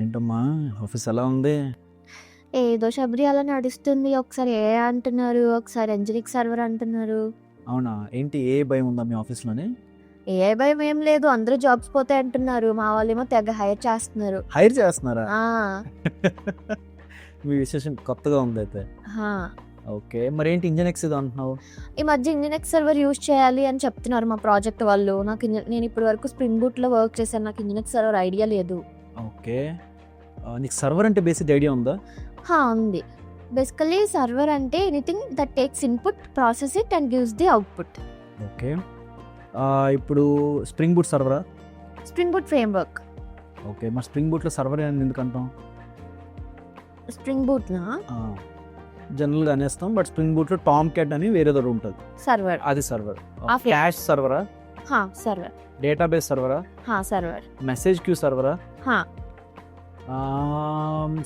ఏంటమ్మా ఆఫీస్ ఎలా ఉంది? ఏదో శబరి అలా నడుస్తుంది. ఒకసారి ఏఐ అంటున్నారు, ఒకసారి ఎంజినిక్ సర్వర్ అంటున్నారు. అవునా? ఏంటి ఏ భయం ఉందా మీ ఆఫీస్‌లోని? ఏఐ భయం ఏం లేదు. అందరూ జాబ్స్ పోతాయి అంటున్నారు. మా వాళ్ళేమో తెగ హైర్ చేస్తున్నారు. హైర్ చేస్తున్నారా? ఆ! మీ విశేషం కొత్తగా ఉందయితే. హా! ఓకే. మరేంటి ఇంజినెక్స్ ఏదో అంటున్నావు? ఈ మధ్య ఇంజినిక్ సర్వర్ యూజ్ చేయాలి అని చెప్తున్నారు మా ప్రాజెక్ట్ వాళ్ళు. నేను ఇప్పటి వరకు స్ప్రింగ్ బూట్‌లో వర్క్ చేశాను. నాకు ఇంజినిక్ సర్వర్ ఐడియా లేదు. ఓకే. నీకు సర్వర్ అంటే బేసిక్ ఐడియా ఉందా? ఉంది. బేసికల్లీ సర్వర్ అంటే anything that takes input, process it and gives the output. Okay. ఇప్పుడు స్ప్రింగ్ బూట్ సర్వరా? Spring boot framework. ఓకే. మరి స్ప్రింగ్ బూట్‌లో సర్వర్ అని ఎందుకు అంటాం? స్ప్రింగ్ బూట్‌నా? జనరల్‌గా అనేస్తాం. బట్ స్ప్రింగ్ బూట్‌లో టామ్ క్యాట్ అని వేరేదోటి ఉంటది. సర్వర్. అది సర్వర్. ఆ ఫ్రే క్యాష్ సర్వరా? సర్వర్. డేటాబేస్ సర్వరా? సర్వర్. Message queue సర్వరా?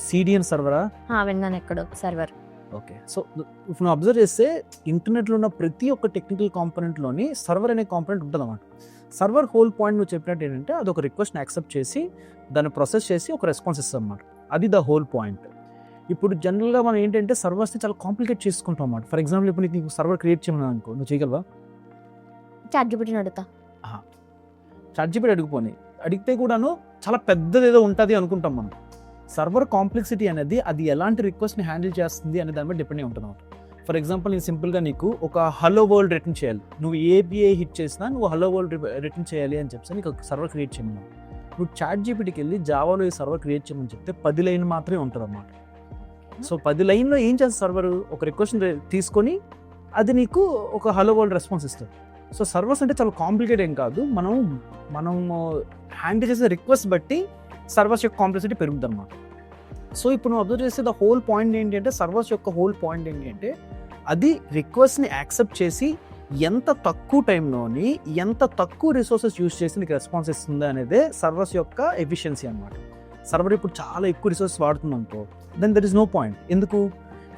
సిడిఎన్ సర్వరా? విన్నాను ఎక్కడో సర్వర్. ఓకే. సో ఇప్పుడు నువ్వు అబ్జర్వ్ చేస్తే ఇంటర్నెట్లో ఉన్న ప్రతి ఒక్క టెక్నికల్ కాంపోనెంట్లోని సర్వర్ అనే కాంపోనెంట్ ఉంటుంది అన్నమాట. సర్వర్ హోల్ పాయింట్ నువ్వు చెప్పినట్టు ఏంటంటే అదొక రిక్వెస్ట్ని యాక్సెప్ట్ చేసి దాన్ని ప్రాసెస్ చేసి ఒక రెస్పాన్స్ ఇస్తాం అన్నమాట. అది ద హోల్ పాయింట్. ఇప్పుడు జనరల్గా మనం ఏంటంటే సర్వర్స్ని చాలా కాంప్లికేట్ చేసుకుంటాం అన్నమాట. ఫర్ ఎగ్జాంపుల్ ఇప్పుడు నీకు సర్వర్ క్రియేట్ చేయమని అనుకో, నువ్వు చేయగలవా? చాట్‌జిపిటిని అడుగుతా. చాట్‌జిపిటి అడిగితే కూడాను చాలా పెద్దది ఏదో ఉంటుంది అనుకుంటాం మనం. సర్వర్ కాంప్లెక్సిటీ అనేది అది ఎలాంటి రిక్వెస్ట్ని హ్యాండిల్ చేస్తుంది అనే దాని మీద డిపెండ్ అయి ఉంటుంది అన్నమాట. ఫర్ ఎగ్జాంపుల్ నేను సింపుల్గా నీకు ఒక హలో వరల్డ్ రిటర్న్ చేయాలి. నువ్వు ఏబిఐ హిట్ చేసినా నువ్వు హలో వరల్డ్ రిటర్న్ చేయాలి అని చెప్తే నీకు ఒక సర్వర్ క్రియేట్ చేయమన్నావు. నువ్వు చాట్‌జిపిటికి వెళ్ళి జావాలో ఈ సర్వర్ క్రియేట్ చేయమని చెప్తే 10 లైన్ మాత్రమే ఉంటుంది అన్నమాట. సో 10 లైన్లో ఏం చేస్తుంది సర్వర్? ఒక రిక్వెస్ట్ని తీసుకొని అది నీకు ఒక హలో వరల్డ్ రెస్పాన్స్ ఇస్తుంది. సో సర్వర్స్ అంటే చాలా కాంప్లికేట్ ఏం కాదు. మనం హ్యాండిల్ చేసే రిక్వెస్ట్ బట్టి సర్వర్స్ యొక్క కాంప్లెక్సిటీ పెరుగుతుంది అనమాట. సో ఇప్పుడు నువ్వు అబ్జర్వ్ చేస్తే ద హోల్ పాయింట్ ఏంటంటే సర్వర్స్ యొక్క హోల్ పాయింట్ ఏంటంటే అది రిక్వెస్ట్ని యాక్సెప్ట్ చేసి ఎంత తక్కువ టైంలోని ఎంత తక్కువ రిసోర్సెస్ యూజ్ చేసి నీకు రెస్పాన్స్ ఇస్తుంది అనేదే సర్వర్స్ యొక్క ఎఫిషియన్సీ అనమాట. సర్వర్ ఇప్పుడు చాలా ఎక్కువ రిసోర్సెస్ వాడుతుంది అనుకో, then there is no point. ఎందుకు?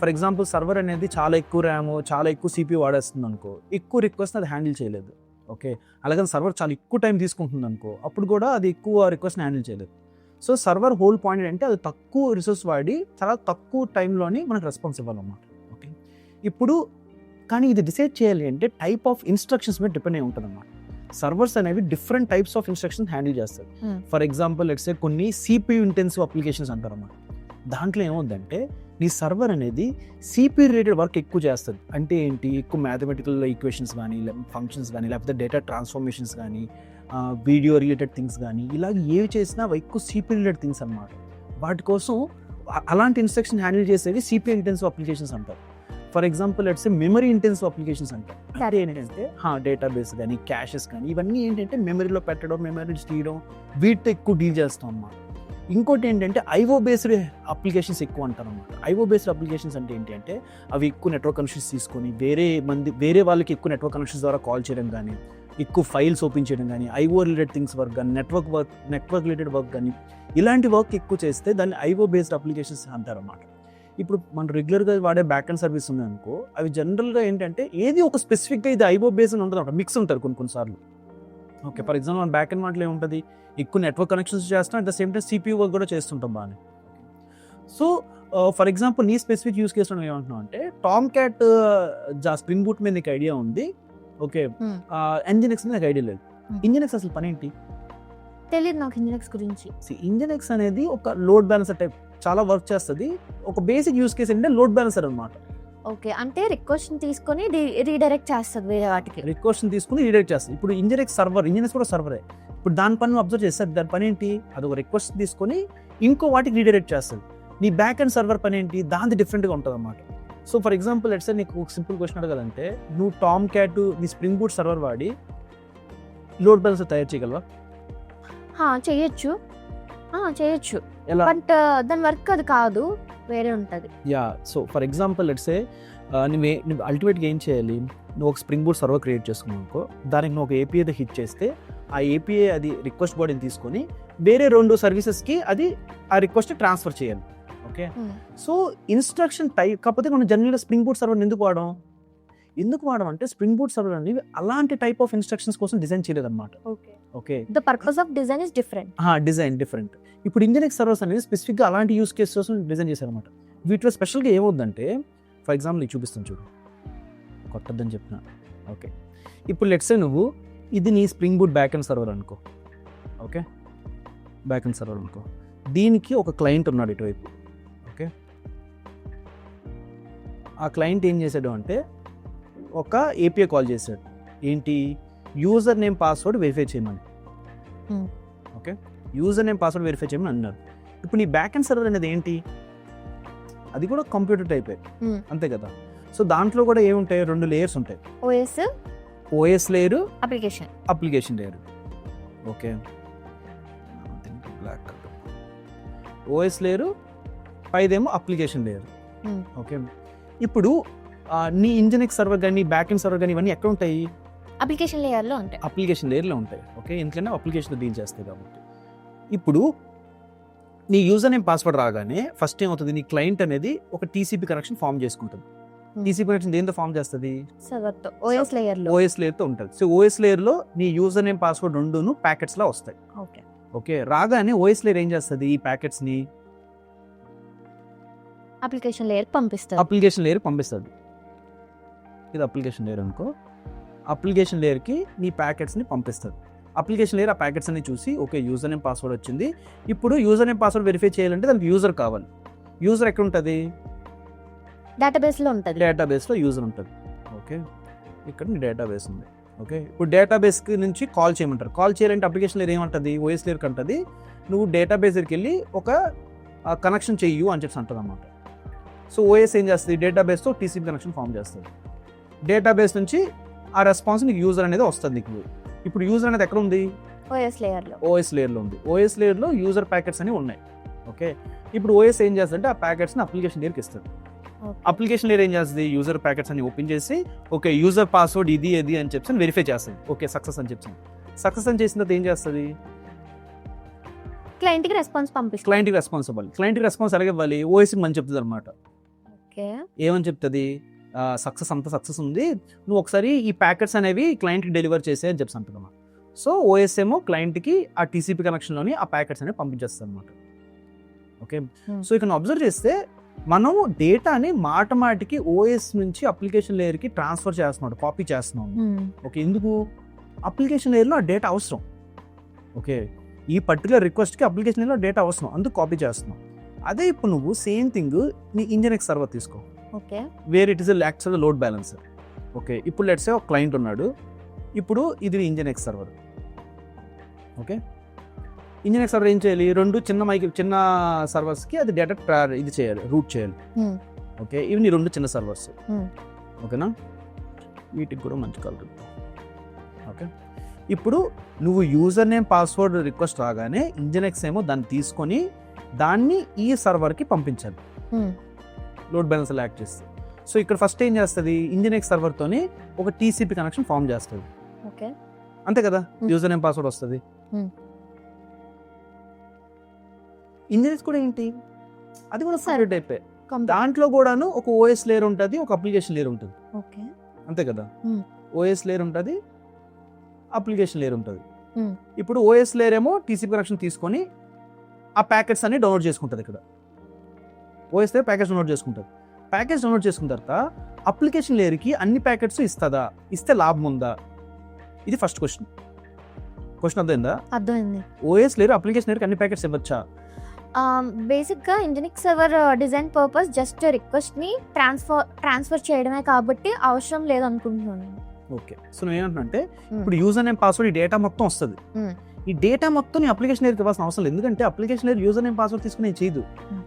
ఫర్ ఎగ్జాంపుల్ సర్వర్ అనేది చాలా ఎక్కువ ర్యామ్, చాలా ఎక్కువ సిపియూ వాడేస్తుంది అనుకో, ఎక్కువ రిక్వెస్ట్ అది హ్యాండిల్ చేయలేదు. ఓకే. అలాగే సర్వర్ చాలా ఎక్కువ టైం తీసుకుంటుంది అనుకో, అప్పుడు కూడా అది ఎక్కువ రిక్వెస్ట్ని హ్యాండిల్ చేయలేదు. సో సర్వర్ హోల్ పాయింట్ అంటే అది తక్కువ రిసోర్స్ వాడి చాలా తక్కువ టైంలోని మనకు రెస్పాన్స్ ఇవ్వాలన్నమాట. ఓకే. ఇప్పుడు కానీ ఇది డిసైడ్ చేయాలి అంటే టైప్ ఆఫ్ ఇన్స్ట్రక్షన్స్ మీద డిపెండ్ అయి ఉంటుంది అన్నమాట. సర్వర్స్ అనేవి different types of instructions handle చేస్తారు. ఫర్ ఎగ్జాంపుల్ లెట్స్ సే కొన్ని సిపియూ ఇంటెన్సివ్ అప్లికేషన్స్ అంటారు అన్నమాట. దాంట్లో ఏమవుతుందంటే నీ సర్వర్ అనేది సిపియూ రిలేటెడ్ వర్క్ ఎక్కువ చేస్తుంది. అంటే ఏంటి? ఎక్కువ మ్యాథమెటికల్ ఈక్వేషన్స్ కానీ, ఫంక్షన్స్ కానీ, లేకపోతే డేటా ట్రాన్స్ఫర్మేషన్స్ కానీ, వీడియో రిలేటెడ్ థింగ్స్ కానీ, ఇలాగ ఏవి చేసినా అవి ఎక్కువ సిపియూ రిలేటెడ్ థింగ్స్ అన్నమాట. వాటి కోసం అలాంటి ఇన్స్ట్రక్షన్ హ్యాండిల్ చేసేవి సిపియూ ఇంటెన్సివ్ అప్లికేషన్స్ అంటారు. For example let's say memory intensive applications అంటారు. అంటే ఏంటంటే డేటాబేస్ కానీ, క్యాషెస్ కానీ, ఇవన్నీ ఏంటంటే మెమరీలో పెట్టడం, మెమరీ తీయడం, వీటితో ఎక్కువ డీల్ చేస్తాం అన్నమాట. ఇంకోటి ఏంటంటే ఐఓ బేస్డ్ అప్లికేషన్స్ ఎక్కువ అంటారు అన్నమాట. ఐఓ బేస్డ్ అప్లికేషన్స్ అంటే ఏంటి అంటే అవి ఎక్కువ నెట్వర్క్ కనెక్షన్స్ తీసుకొని వేరే వాళ్ళకి ఎక్కువ నెట్వర్క్ కనెక్షన్స్ ద్వారా కాల్ చేయడం కానీ, ఎక్కువ ఫైల్స్ ఓపెన్ చేయడం కానీ, ఐఓ రిలేటెడ్ థింగ్స్ వర్క్ కానీ, నెట్వర్క్ రిలేటెడ్ వర్క్ కానీ, ఇలాంటి వర్క్ ఎక్కువ చేస్తే దాన్ని ఐఓ బేస్డ్ అప్లికేషన్స్ అంటారు అన్నమాట. ఇప్పుడు మనం రెగ్యులర్గా వాడే బ్యాక్ అండ్ సర్వీస్ ఉంది అనుకో, అవి జనరల్గా ఏంటంటే ఏది ఒక స్పెసిఫిక్గా ఇది ఐఓ బేస్డ్ ఉంటుంది అన్నమాట. మిక్స్ ఉంటారు కొన్నిసార్లు. ఓకే. ఫర్ ఎగ్జాంపుల్ మన బ్యాక్ అండ్ వాటిలో ఏముంటుంది? ఎక్కువ నెట్వర్క్ కనెక్షన్స్ చేస్తాం, at the same time CPU work కూడా చేస్తుంటాం బాగానే. సో ఫర్ ఎగ్జాంపుల్ నీ స్పెసిఫిక్ యూస్ కేసులో ఏమంటున్నావు అంటే టామ్ క్యాట్ స్ప్రింగ్ బూట్ మీద నీకు ఐడియా ఉంది. ఓకే. ఎంజినెక్స్ మీద నాకు ఐడియా లేదు. ఇంజినెక్స్ అసలు పని ఏంటి? తెలియదు నాకు ఇంజినిక్స్ గురించి. ఇంజినెక్స్ అనేది ఒక లోడ్ బ్యాలెన్సర్ టైప్, చాలా వర్క్ చేస్తుంది. ఒక బేసిక్ యూస్ కేసు ఏంటంటే లోడ్ బ్యాలెన్సర్ అనమాట. ఓకే. అంటే రిక్వెస్ట్ తీసుకొని రీడైరెక్ట్ చేస్తుంది వేరే వాటికి. రిక్వెస్ట్ తీసుకుని రీడైరెక్ట్ చేస్తుంది. ఇప్పుడు ఇంజినెక్స్ కూడా సర్వరే. ఇప్పుడు దాని పని నువ్వు అబ్జర్వ్ చేస్తే దాని పని ఏంటి? అది ఒక రిక్వెస్ట్ తీసుకొని ఇంకో వాటికి రీడైరెక్ట్ చేస్తుంది. నీ బ్యాక్ అండ్ సర్వర్ పని ఏంటి? దాని డిఫరెంట్గా ఉంటుంది అన్నమాట. So for example let's say నీకు ఒక సింపుల్ క్వశ్చన్ అడగాలంటే నువ్వు టామ్ క్యాట్ నీ స్ప్రింగ్ బూట్ సర్వర్ వాడి లోడ్ బ్యాలెన్సర్ తయారు చేయగలవా? చేయొచ్చు. ఎలా? బట్ దాని వర్క్ అది కాదు, వేరే ఉంటుంది. So for example let's say నువ్వు అల్టిమేట్గా ఏం చేయాలి? నువ్వు ఒక స్ప్రింగ్ బూట్ సర్వర్ క్రియేట్ చేసుకున్నావు అనుకో, దానికి నువ్వు ఒక ఏపీఐ హిట్ చేస్తే ఆ ఏపీఐ అది రిక్వెస్ట్ బాడీని తీసుకొని వేరే 2 సర్వీసెస్కి అది ఆ రిక్వెస్ట్ ట్రాన్స్ఫర్ చేయాలి. ఓకే. సో ఇన్స్ట్రక్షన్ టైప్ కాకపోతే మనం జనరల్గా స్ప్రింగ్ బూట్ సర్వర్ ఎందుకు వాడడం అంటే స్ప్రింగ్ బూట్ సర్వర్ అనేవి అలాంటి టైప్ ఆఫ్ ఇన్స్ట్రక్షన్స్ కోసం డిజైన్ చేయలేదన్నమాట. Okay. Okay, the purpose of design is different. Design different. ఇప్పుడు ఇంజనెక్స్ సర్వర్స్ అనేది స్పెసిఫిక్గా అలాంటి యూస్ కేసెస్ డిజైన్ చేశారనమాట. వీటిలో స్పెషల్గా ఏమవుతుందంటే, ఫర్ ఎగ్జాంపుల్ నీకు చూపిస్తాను చూడు, కొత్తదని చెప్పిన. ఓకే, ఇప్పుడు లెట్సే నువ్వు ఇది నీ spring boot back and server అనుకో. ఓకే, బ్యాక్ అండ్ సర్వర్ అనుకో. దీనికి ఒక క్లయింట్ ఉన్నాడు ఇటువైపు. ఓకే, ఆ క్లయింట్ ఏం చేశాడు అంటే ఒక ఏపీఐ కాల్ చేశాడు. ఏంటి, యూజర్ నేమ్ పాస్వర్డ్ వెరిఫై చేయమని. Okay, user name password verify చేయమని అన్నారు. ఇప్పుడు నీ బ్యాక్ అండ్ సర్వర్ అనేది ఏంటి, అది కూడా కంప్యూటర్ టైపే, అంతే కదా. సో దాంట్లో కూడా ఏముంటాయి, 2 లేయర్స్ ఉంటాయి. OS layer, application layer. Okay, OS layer, పైదేమో అప్లికేషన్ లేయర్. ఓకే, ఇప్పుడు నీ ఇంజనెక్స్ సర్వర్ కానీ బ్యాక్ అండ్ సర్వర్ కానీ ఇవన్నీ ఎక్కడ ఉంటాయి, అప్లికేషన్ లేయర్లో ఉంటాయి. అప్లికేషన్ లేయర్లో ఉంటాయి. ఓకే, ఎందుకంటే అప్లికేషన్ డీల్ చేస్తాయి కాబట్టి. ఇప్పుడు నీ యూజర్ నేమ్ పాస్వర్డ్ రాగానే ఫస్ట్ ఏమవుతుంది, నీ క్లయింట్ అనేది ఒక టీసీపీ కనెక్షన్ ఫామ్ చేసుకుంటుంది. టీసీపీ కనెక్షన్ దేంతో ఫామ్ చేస్తుంది, సర్వర్తో, ఓఎస్ లేయర్లో. ఓఎస్ లేయర్తో ఉంటుంది. సో ఓఎస్ లేయర్లో నీ యూజర్ నేమ్ పాస్వర్డ్ రెండును ప్యాకెట్స్లా వస్తాయి. ఓకే, ఓకే, రాగానే ఓఎస్ లేయర్ ఏం చేస్తుంది, ఈ ప్యాకెట్స్ని అప్లికేషన్ లేయర్ పంపిస్తుంది. అప్లికేషన్ లేయర్ పంపిస్తుంది. ఇది అప్లికేషన్ లేయర్ అనుకో. అప్లికేషన్ లేయర్కి నీ ప్యాకెట్స్ని పంపిస్తుంది. అప్లికేషన్ లేయర్ ఆ ప్యాకెట్స్ అన్ని చూసి ఓకే యూజర్ నేమ్ పాస్వర్డ్ వచ్చింది. ఇప్పుడు యూజర్ నేమ్ పాస్వర్డ్ వెరిఫై చేయాలంటే దానికి యూజర్ కావాలి. యూజర్ ఎక్కడ ఉంటుంది, డేటాబేస్లో ఉంటుంది. డేటాబేస్లో యూజర్ ఉంటుంది. ఓకే, ఇక్కడ నీ డేటాబేస్ ఉంది. ఓకే, ఇప్పుడు డేటాబేస్కి నుంచి కాల్ చేయమంటారు. కాల్ చేయాలంటే అప్లికేషన్ లేయర్ ఏమంటుంది, ఓఎస్ లేయర్కి అంటుంది నువ్వు డేటాబేస్ దగ్గరికి వెళ్ళి ఒక కనెక్షన్ చెయ్యు అని చెప్పి అంటుంది అన్నమాట. సో ఓఎస్ ఏం చేస్తుంది, డేటాబేస్తో టీసీపీ కనెక్షన్ ఫామ్ చేస్తుంది. డేటాబేస్ నుంచి ఆ రెస్పాన్స్ నీకు యూజర్ అనేది వస్తుంది నీకు. ఇప్పుడు యూజర్ అనేది ఎక్కడ ఉంది, ఓఎస్ లేయర్లో. ఓఎస్ లేయర్లో ఉంది. ఓఎస్ లేయర్లో యూజర్ ప్యాకెట్స్ అని ఉన్నాయి. ఓకే, ఇప్పుడు ఓఎస్ ఏం చేస్తుందంటే ఆ ప్యాకెట్స్ని అప్లికేషన్ లేయర్కి ఇస్తుంది. అప్లికేషన్ లేయర్ ఏం చేస్తుంది, యూజర్ ప్యాకెట్స్ అని ఓపెన్ చేసి ఓకే యూజర్ పాస్వర్డ్ ఇది అని చెప్పి వెరిఫై చేస్తుంది. ఓకే, సక్సెస్ అని చెప్పి సక్సెస్ అని చేసిన తర్వాత ఏం చేస్తుంది, క్లయింట్కి రెస్పాన్స్ పంపిస్తుంది. క్లయింట్కి రెస్పాన్స్ ఇవ్వాలి. క్లయింట్కి రెస్పాన్స్ ఎలాగ ఇవ్వాలి, ఓఎస్కి మంచి చెప్తుంది అనమాట. ఓకే, ఏమని చెప్తుంది, సక్సెస్ అంత సక్సెస్ ఉంది, నువ్వు ఒకసారి ఈ ప్యాకెట్స్ అనేవి క్లయింట్కి డెలివర్ చేసే అని చెప్పి అంటున్నామా. సో ఓఎస్ ఏమో క్లయింట్కి ఆ టీసీపీ కనెక్షన్లోని ఆ ప్యాకెట్స్ అనేవి పంపించేస్తాం అనమాట. ఓకే, సో ఇక్కడ అబ్జర్వ్ చేస్తే మనం డేటాని మాటికి ఓఎస్ నుంచి అప్లికేషన్ లేయర్కి ట్రాన్స్ఫర్ చేస్తున్నాడు, కాపీ చేస్తున్నాం. ఓకే, ఎందుకు, అప్లికేషన్ లేయర్లో ఆ డేటా అవసరం. ఓకే, ఈ పర్టికులర్ రిక్వెస్ట్కి అప్లికేషన్ లేయర్లో డేటా అవసరం, అందుకు కాపీ చేస్తున్నాం. అదే ఇప్పుడు నువ్వు సేమ్ థింగ్ నీ ఇంజనెక్స్ సర్వర్ తీసుకో. Okay, where it is actual load balancer. Okay, ఇప్పుడు లెట్స్ సే ఒక క్లయింట్ ఉన్నాడు. ఇప్పుడు ఇది nginx server. Okay, nginx server ఏం చేయాలి, 2 చిన్న సర్వర్స్కి అది డేటా ఇది చేయాలి, రూట్ చేయాలి. ఓకే, ఇవి నీ 2 చిన్న సర్వర్స్. ఓకేనా, వీటికి కూడా మంచి కలర్. ఓకే, ఇప్పుడు నువ్వు యూజర్ నేమ్ పాస్వర్డ్ రిక్వెస్ట్ రాగానే ఇంజనెక్స్ ఏమో దాన్ని తీసుకొని దాన్ని ఈ సర్వర్కి పంపించాలి, లోడ్ బ్యాలెన్సర్ యాక్ట్ చేస్తుంది. సో ఇక్కడ ఫస్ట్ ఏం చేస్తుంది, ఇంజనెక్స్ సర్వర్తోని ఒక టీసీపీ కనెక్షన్ ఫామ్ చేస్తుంది. ఓకే, అంతే కదా, యూజర్ నేమ్ పాస్వర్డ్ వస్తుంది. ఇంజనెక్స్ కూడా ఏంటి, అది కూడా సర్వర్ టైపే. దాంట్లో కూడాను ఒక ఓఎస్ లేయర్ ఉంటుంది, ఒక అప్లికేషన్ లేయర్ ఉంటుంది. ఓకే, అంతే కదా, ఓఎస్ లేయర్ ఉంటుంది, అప్లికేషన్ లేయర్ ఉంటుంది. ఇప్పుడు ఓఎస్ లేయర్ ఏమో టీసీపీ కనెక్షన్ తీసుకొని ఆ ప్యాకెట్స్ అన్ని డౌన్లోడ్ చేసుకుంటుంది. ఇక్కడ ఓఎస్ లేయర్ ప్యాకెట్స్ డౌన్లోడ్ చేసుకుంటుంది. ప్యాకెట్స్ డౌన్లోడ్ చేసుకున్న తర్వాత అప్లికేషన్ లేయర్కి అన్ని ప్యాకెట్స్ ఇస్తుందా, ఇస్తే లాభం ఉందా, ఇది ఫస్ట్ క్వశ్చన్. అర్థమైందా, అర్థమైంది. ఓఎస్ లేయర్ అప్లికేషన్ లేయర్కి అన్ని ప్యాకెట్స్ ఇవ్వచ్చా, బేసిక్గా Nginx server design purpose just రిక్వెస్ట్ని ట్రాన్స్ఫర్ చేయడమే కాబట్టి అవసరం లేదనుకుంటున్నాను. ఓకే, సో నువ్వు ఏమంటున్నా, ఇప్పుడు యూజర్ నేమ్ పాస్వర్డ్ ఈ డేటా మొత్తం వస్తుంది. ఈ డేటా మొత్తం నీ అప్లికేషన్ లేయర్కి ఇవ్వాల్సిన అవసరం లేదు, ఎందుకంటే application layer user name password తీసుకుని చేయదు.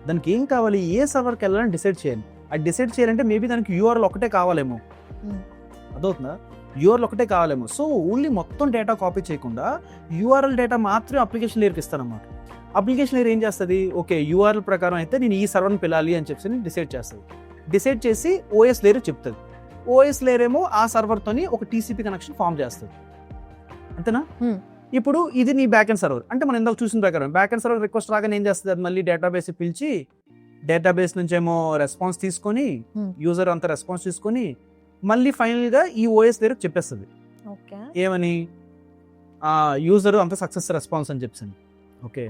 దానికి ఏం కావాలి, ఏ సర్వర్కి వెళ్ళాలని డిసైడ్ చేయాలి. అది డిసైడ్ చేయాలంటే మేబీ దానికి యూఆర్ఎల్ ఒకటే కావాలేమో, అదవుతుందా, యూఆర్ఎల్ ఒకటే కావాలేమో. సో ఓన్లీ మొత్తం డేటా కాపీ చేయకుండా యూఆర్ఎల్ డేటా మాత్రమే అప్లికేషన్ లేయర్కి ఇస్తానన్నమాట. అప్లికేషన్ లేయర్ ఏం చేస్తుంది, ఓకే యూఆర్ఎల్ ప్రకారం అయితే నేను ఈ సర్వర్ని పిలాలి అని చెప్పి డిసైడ్ చేస్తుంది. డిసైడ్ చేసి ఓఎస్ లేయర్ చెప్తుంది. ఓఎస్ లేయర్ ఏమో ఆ సర్వర్తోని ఒక టీసీపీ కనెక్షన్ ఫామ్ చేస్తుంది. అంతేనా, ఇప్పుడు ఇది నీ బ్యాక్ ఎండ్ సర్వర్. అంటే మనం ఇందాక చూసిన ప్రకారం బ్యాక్ ఎండ్ సర్వర్ రిక్వెస్ట్ రాగానే ఏం చేస్తుంది, అది మళ్ళీ డేటాబేస్ పిలిచి డేటాబేస్ నుంచి ఏమో రెస్పాన్స్ తీసుకొని యూజర్ అంతా రెస్పాన్స్ తీసుకొని మళ్ళీ ఫైనల్గా ఈ ఓఎస్ లేయర్ చెప్పేస్తుంది. ఏమని, యూజర్ అంత సక్సెస్ రెస్పాన్స్ అని చెప్పాను. ఓకే,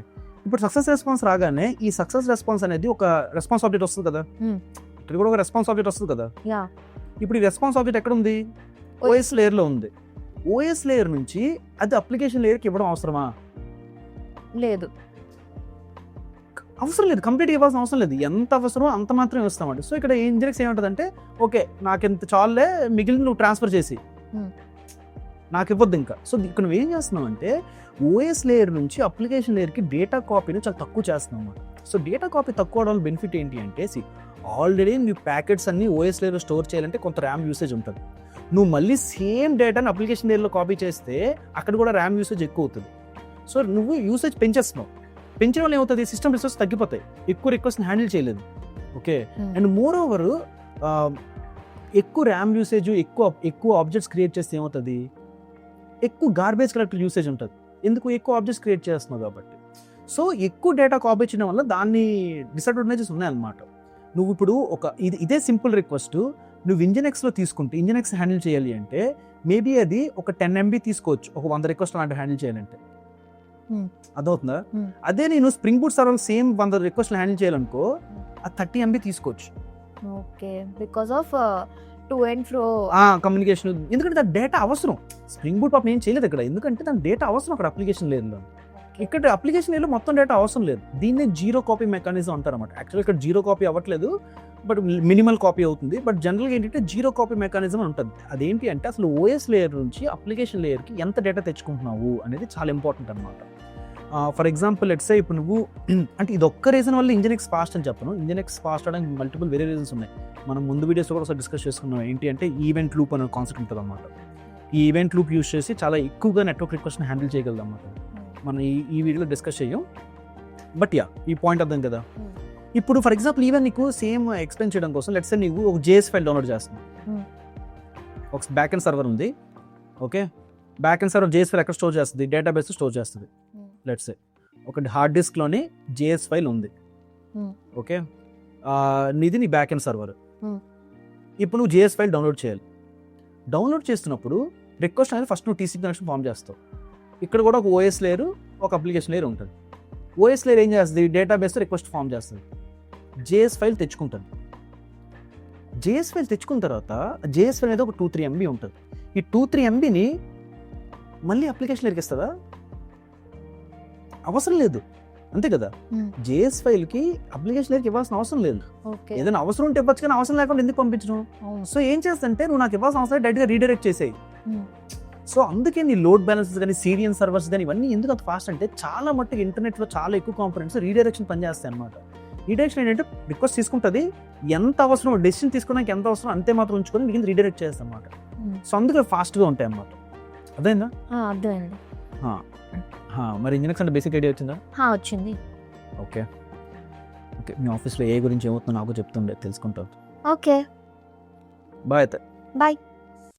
ఇప్పుడు సక్సెస్ రెస్పాన్స్ రాగానే ఈ సక్సెస్ రెస్పాన్స్ అనేది ఒక రెస్పాన్స్ ఆబ్జెక్ట్ వస్తుంది కదా, ఇక్కడ కూడా ఒక రెస్పాన్స్ ఆబ్జెక్ట్ వస్తుంది కదా. యా, ఇప్పుడు ఈ రెస్పాన్స్ ఆబ్జెక్ట్ ఎక్కడ ఉంది? ఓఎస్ లేయర్లో ఉంది. ఓఎస్ లేయర్ నుంచి అది అప్లికేషన్ లేయర్కి ఇవ్వడం అవసరమా? లేదు, అవసరం లేదు, కంప్లీట్గా ఇవ్వాల్సిన అవసరం లేదు. ఎంత అవసరమో అంత మాత్రమే ఇస్తామండి. సో ఇక్కడ ఇంజనీర్స్ ఏమంటుందంటే, ఓకే నాకు ఎంత చాలే, మిగిలిన నువ్వు ట్రాన్స్ఫర్ చేసి నాకు ఇవ్వద్దు ఇంకా. సో ఇక్కడ నువ్వు ఏం చేస్తున్నావు అంటే ఓఎస్ లేయర్ నుంచి అప్లికేషన్ లేయర్కి డేటా కాపీని చాలా తక్కువ చేస్తున్నావు అన్నమాట. సో డేటా కాపీ తక్కువ అవడం వల్ల బెనిఫిట్ ఏంటి అంటే, ఆల్రెడీ నీ ప్యాకెట్స్ అన్ని ఓఎస్ లేయర్లో స్టోర్ చేయాలంటే కొంత ర్యామ్ యూసేజ్ ఉంటుంది. నువ్వు మళ్ళీ సేమ్ డేటాని అప్లికేషన్ లేయర్లో కాపీ చేస్తే అక్కడ కూడా ర్యామ్ యూసేజ్ ఎక్కువ అవుతుంది. సో నువ్వు యూసేజ్ పెంచేస్తున్నావు. పెంచడం వల్ల ఏమవుతుంది? సిస్టమ్ రిసోర్స్ తగ్గిపోతాయి, ఎక్కువ రిక్వెస్ట్ని హ్యాండిల్ చేయలేదు. ఓకే, అండ్ మోర్ ఓవర్ ఎక్కువ ర్యామ్ యూసేజ్, ఎక్కువ ఆబ్జెక్ట్స్ క్రియేట్ చేస్తే ఏమవుతుంది? ఎక్కువ గార్బేజ్ కలెక్టర్ యూసేజ్ ఉంటుంది. ఎందుకు? ఎక్కువ ఆబ్జెక్ట్స్ క్రియేట్ చేస్తున్నావు కాబట్టి. సో ఎక్కువ డేటా కాపీ చేయడం వల్ల దాన్ని డిసడ్వాంటేజెస్ ఉన్నాయన్నమాట. నువ్వు ఇప్పుడు ఇదే సింపుల్ రిక్వెస్ట్ నువ్వు ఇంజనెక్స్లో తీసుకుంటే, ఇంజనెక్స్ హ్యాండిల్ చేయాలి అంటే మేబీ అది ఒక 10 MB తీసుకోవచ్చు, ఒక 100 రిక్వెస్ట్ అలాంటి హ్యాండిల్ చేయాలంటే. అదవుతుందా? అదే నేను spring boot server same 100 request handle చేయాలనుకో, అది 30 MB తీసుకోవచ్చు. Okay, because of to and fro communication. ఎందుకంటే దాని డేటా అవసరం. స్ప్రింగ్ బూట్ పాపం ఏం చేయలేదు ఇక్కడ, ఎందుకంటే దాని డేటా అవసరం అక్కడ అప్లికేషన్ లేదు. ఇక్కడ అప్లికేషన్ లేదో మొత్తం డేటా అవసరం లేదు. దీన్నే జీరో కాపీ మెకానిజం అంటారు అనమాట. యాక్చువల్గా ఇక్కడ జీరో కాపీ అవ్వట్లేదు, బట్ మినిమల్ కాపీ అవుతుంది. బట్ జనరల్గా ఏంటంటే జీరో కాపీ మెకానిజం ఉంటుంది. అదేంటి అంటే అసలు ఓఎస్ లేయర్ నుంచి అప్లికేషన్ లేయర్కి ఎంత డేటా తెచ్చుకుంటున్నావు అనేది చాలా ఇంపార్టెంట్ అనమాట. ఫర్ ఎగ్జాంపుల్ లెట్స్ సే ఇప్పుడు నువ్వు అంటే ఇది ఒక్క రీజన్ వల్ల ఇంజనెక్స్ ఫాస్ట్ అని చెప్పను. ఇంజనెక్స్ ఫాస్ట్ అవడానికి మల్టిపుల్ వేరే రీజన్స్ ఉన్నాయి. మనం ముందు వీడియోస్లో కూడా ఒకసారి డిస్కస్ చేసుకున్నాం. ఏంటి అంటే ఈవెంట్ లూప్ అనే కాన్సెప్ట్ ఉంటుంది అనమాట. ఈ ఈవెంట్ లూప్ యూస్ చేసి చాలా ఎక్కువగా నెట్వర్క్ రిక్వెస్ట్ని హ్యాండిల్ చేయగలదు అనమాట. మనం ఈ వీడియోలో డిస్కస్ చేయం. బట్ యా, ఈ పాయింట్ అర్థం కదా. ఇప్పుడు ఫర్ ఎగ్జాంపుల్ ఈవెన్ నీకు సేమ్ ఎక్స్ప్లెయిన్ చేయడం కోసం లెట్స్ సే నీవు ఒక JS ఫైల్ డౌన్లోడ్ చేస్తున్నావు. ఒక బ్యాక్ ఎండ్ సర్వర్ ఉంది. Okay, back end server JS file ఎక్కడ స్టోర్ చేస్తుంది? డేటాబేస్ స్టోర్ చేస్తుంది. లెట్స్ సే ఒక హార్డ్ డిస్క్లోని JS ఫైల్ ఉంది. ఓకే, నీది నీ బ్యాక్ ఎండ్ సర్వర్. ఇప్పుడు నువ్వు JS ఫైల్ డౌన్లోడ్ చేయాలి. డౌన్లోడ్ చేస్తున్నప్పుడు రిక్వెస్ట్ అనేది ఫస్ట్ నువ్వు TCP కనెక్షన్ ఫామ్ చేస్తావు. ఇక్కడ కూడా ఒక ఓఎస్ లేయర్, ఒక అప్లికేషన్ లేయర్ ఉంటుంది. ఓఎస్ లేయర్ ఏం చేస్తుంది? డేటాబేస్తో రిక్వెస్ట్ ఫామ్ చేస్తుంది. JS file తెచ్చుకుంటుంది. JS ఫైల్ తెచ్చుకున్న తర్వాత JS ఫైల్ అనేది ఒక 2-3 MB ఉంటుంది. ఈ 2-3 MBని మళ్ళీ అప్లికేషన్ లేయర్కి ఇస్తుందా? అవసరం లేదు, అంతే కదా. JS ఫైల్కి అప్లికేషన్ లేయర్కి ఇవ్వాల్సిన అవసరం లేదు. ఏదైనా అవసరం ఉంటే ఇవ్వచ్చు, కానీ అవసరం లేకుండా ఎందుకు పంపించడం? సో ఏం చేస్తుంటే నువ్వు నాకు ఇవ్వాల్సిన అవసరం డైరెక్ట్గా రీడైరెక్ట్ చేసేయి. సో అందుకే నీ లోడ్ బ్యాలెన్సెస్ కానీ సీరియల్ సర్వర్స్ కానీ ఇవన్నీ ఎందుకు అంత ఫాస్ట్ అంటే చాలా మట్టుకు ఇంటర్నెట్లో చాలా ఎక్కువ కాంపోనెంట్స్ రీడైరెక్షన్ పనిచేస్తాయి అనమాట. రీడైరెక్షన్ ఏంటంటే రిక్వెస్ట్ తీసుకుంటుంది, ఎంత అవసరం డెసిషన్ తీసుకోవడానికి ఎంత అవసరం అంతే మాత్రం ఉంచుకొని మిగిలిన రీడైరెక్ట్ చేస్తాం అనమాట. సో అందుకే ఫాస్ట్గా ఉంటాయి అన్నమాట. అదేనా? అర్థమైంది. మరి ఇంజనెక్స్ అంటే బేసిక్ ఐడియా వచ్చిందా? వచ్చింది. ఓకే, మీ ఆఫీస్లో ఏ గురించి ఏమవుతుందో నాకు చెప్తుండే, తెలుసుకుంటావు. ఓకే, బాయ్ అయితే. బాయ్.